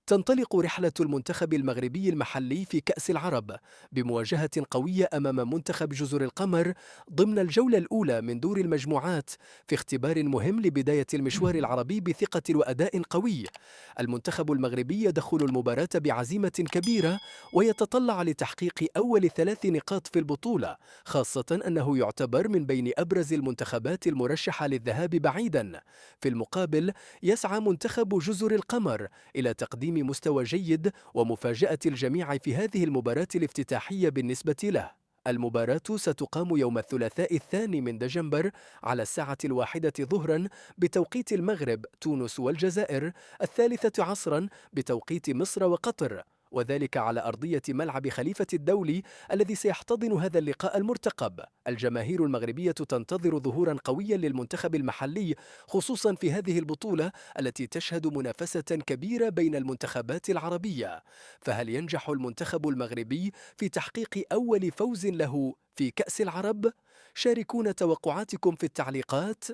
تنطلق رحلة المنتخب المغربي المحلي في كأس العرب بمواجهة قوية أمام منتخب جزر القمر ضمن الجولة الأولى من دور المجموعات في اختبار مهم لبداية المشوار العربي بثقة وأداء قوي. المنتخب المغربي يدخل المباراة بعزيمة كبيرة ويتطلع لتحقيق أول 3 نقاط في البطولة، خاصة أنه يعتبر من بين أبرز المنتخبات المرشحة للذهاب بعيدا. في المقابل يسعى منتخب جزر القمر إلى تقديم مستوى جيد ومفاجأة الجميع في هذه المباراة الافتتاحية بالنسبة له. المباراة ستقام يوم الثلاثاء 2 من دجنبر على الساعة 1 ظهرا بتوقيت المغرب، تونس والجزائر 3 عصرا بتوقيت مصر وقطر، وذلك على أرضية ملعب خليفة الدولي الذي سيحتضن هذا اللقاء المرتقب. الجماهير المغربية تنتظر ظهورا قويا للمنتخب المحلي، خصوصا في هذه البطولة التي تشهد منافسة كبيرة بين المنتخبات العربية. فهل ينجح المنتخب المغربي في تحقيق أول فوز له في كأس العرب؟ شاركونا توقعاتكم في التعليقات.